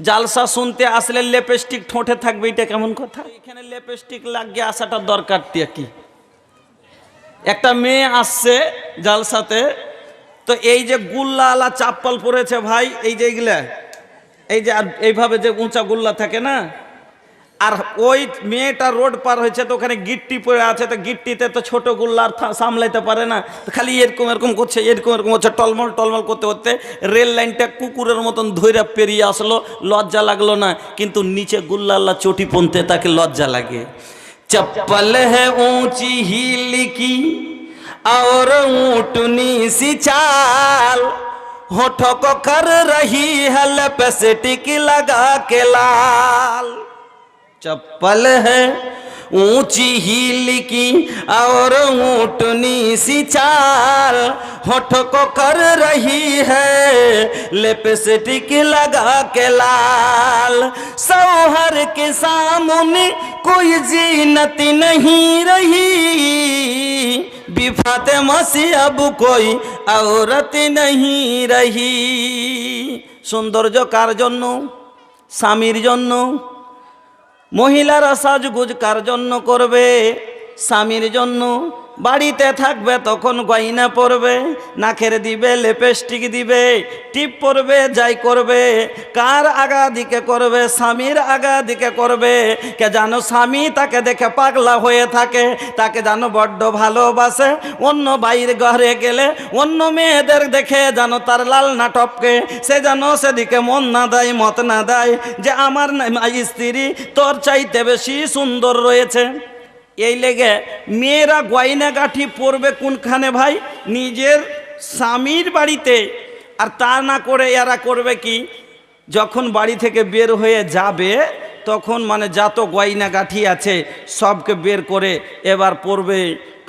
জালসা শুনতে আসলে লিপস্টিক ঠোঁটে থাকবে, এটা কেমন কথা? এখানে লিপস্টিক লাগিয়ে আসাটা দরকার কি? একটা মেয়ে আসছে জালসাতে, তো এই যে গুল্লাওয়ালা চাপ্পল পরেছে ভাই, এই যে এইগুলা, এই যে এইভাবে যে উঁচা গুল্লা থাকে না, আর ওই মেয়েটা রোড পার হয়েছে, তো ওখানে গিট্টি পড়ে আছে, তো গিট্টিতে তো ছোট গুল্লা সামলাইতে পারে না, তো খালি এরকম এরকম করছে, এরকম এরকম হচ্ছে, টলমল টলমল করতে করতে রেল লাইনটা কুকুরের মতন ধৈর্য পেরিয়ে আসলো। লজ্জা লাগলো না, কিন্তু নিচে গুল্লাল্লা চটি পনতে তাকে লজ্জা লাগে। चप्पल है ऊंची हील की और ऊंटनी सी चाल, होठों को कर रही है लिपस्टिक लगा के लाल। चप्पल है ऊंची हील की और ऊंटनी सी चाल, होठों को कर रही है लिपस्टिक लगा के लाल। सौहर के सामने कोई जीनत नहीं रही, बिफाते मसी अब कोई औरत नहीं रही। সৌন্দর্য কার জন্য? স্বামীর জন্য। মহিলারা সাজগুজ কার জন্য করবে? স্বামীর জন্য। বাড়িতে থাকবে তখন গয়না পরবে, নাকের দিবে, লিপস্টিক দিবে, টিপ পরবে, যাই করবে। কার আগা দিকে করবে? স্বামীর আগা দিকে করবে। কে জানো স্বামী তাকে দেখে পাগলা হয়ে থাকে, তাকে জানো বড্ড ভালোবাসে। অন্য বাইরে ঘরে গেলে অন্য মেয়েদের দেখে জানো তার লাল না টপকে, সে জানো সেদিকে মন না দেয়, মত না দেয় যে আমার স্ত্রী তোর চাইতে বেশি সুন্দর রয়েছে। এই লেগে মেয়েরা গয়না গাঠি পরবে কোনখানে ভাই? নিজের স্বামীর বাড়িতে। আর তা না করে এরা করবে কি, যখন বাড়ি থেকে বের হয়ে যাবে তখন মানে যত গয়না গাঠি আছে সবকে বের করে এবার পরবে।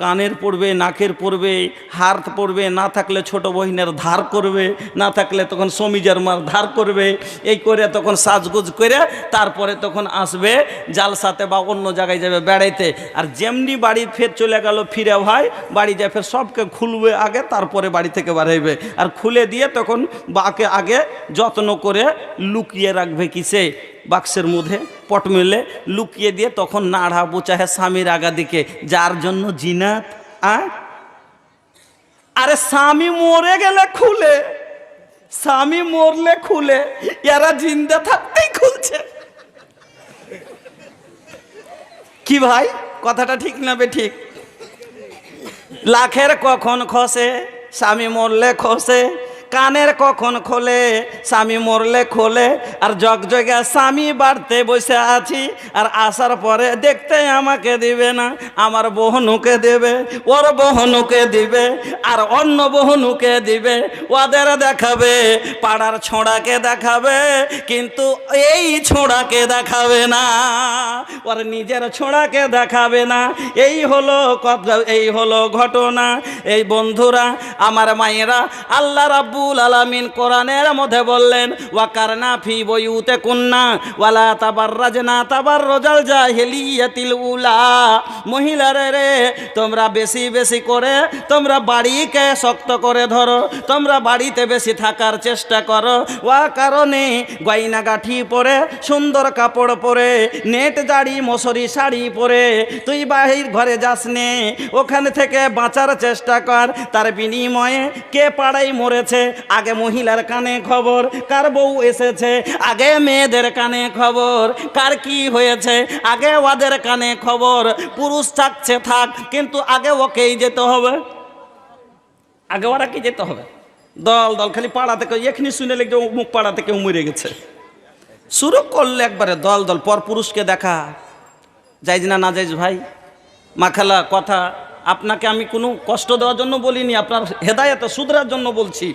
কানের পরবে, নাকের পরবে, হার পরবে, না থাকলে ছোট বহিনের ধার করবে, না থাকলে তখন সমিজার মার ধার করবে। এই করে তখন সাজগোজ করে তারপরে তখন আসবে জালসাতে বা অন্য জায়গায় যাবে বেড়াইতে। আর যেমনি বাড়ি ফের চলে গেল, ফিরে ভাই বাড়ি যায়, ফের সবকে খুলবে আগে, তারপরে বাড়ি থেকে বাড়াইবে। আর খুলে দিয়ে তখন বাকে আগে যত্ন করে লুকিয়ে রাখবে কিসে? বাক্সের মধ্যে পট মেলে লুকিয়ে দিয়ে তখন নাড়া বোচাহে স্বামীর আগা দিকে, যার জন্য জিনাত। আরে স্বামী মরে গেলে খুলে, স্বামী মরলে খুলে, এরা জিন্দা থাকতেই খুলছে। কি ভাই কথাটা ঠিক না বে ঠিক? লাখের কখন খসে, স্বামী মরলে খসে। কানের কখন খোলে, স্বামী মরলে খোলে। আর জগজগা স্বামী বাড়তে বসে আছি, আর আসার পরে দেখতে আমাকে দিবে না, আমার বহনুকে দেবে, ওর বহনুকে দিবে, আর অন্য বহনুকে দিবে। ওদের দেখাবে, পাড়ার ছোঁড়াকে দেখাবে, কিন্তু এই ছোঁড়াকে দেখাবে না, ওর নিজের ছোঁড়াকে দেখাবে না। এই হলো কথা, এই হলো ঘটনা। এই বন্ধুরা আমার মায়েরা, আল্লাহ রাব্বুল আলামিন কোরআনের মধ্যে বললেন, ওয়াকারনা ফি বুয়ুতিকুন্না ওয়ালা তাবাররাজনা তাবাররুজাল জাহিলিয়াতিল উলা। মহিলারা রে, তোমরা বেশি বেশি করে তোমরা বাড়িকে শক্ত করে ধরো, তোমরা বাড়িতে বেশি থাকার চেষ্টা করো। ওয়া কারণে গয়না গাঠি পরে, সুন্দর কাপড় পরে, নেট জাড়ি মশারি শাড়ি পরে তুই বাহির ঘরে যাস নে, ওখানে থেকে বাঁচার চেষ্টা কর। তার বিনিময়ে কে পাড়ায় মরেছে, আগে মহিলার কানে খবর, কার বউ এসেছে, আগে মেয়েদের কানে খবর, কার কি হয়েছে আগে ওদের কানে খবর। পুরুষ থাকছে থাক, কিন্তু আগে ওকেই যেতে হবে, আগে ওরা কি যেতে হবে। দল দল খালি পাড়া থেকে এখনি শুনে লেগে মুখ পাড়া থেকে মরে গেছে, শুরু করলে একবারে দল দল। পর পুরুষকে দেখা যাইজ না, না যাইজ ভাই? মাখালা কথা, আপনাকে আমি কোনো কষ্ট দেওয়ার জন্য বলিনি, আপনার হেদায়েত সুধরার জন্য বলছি।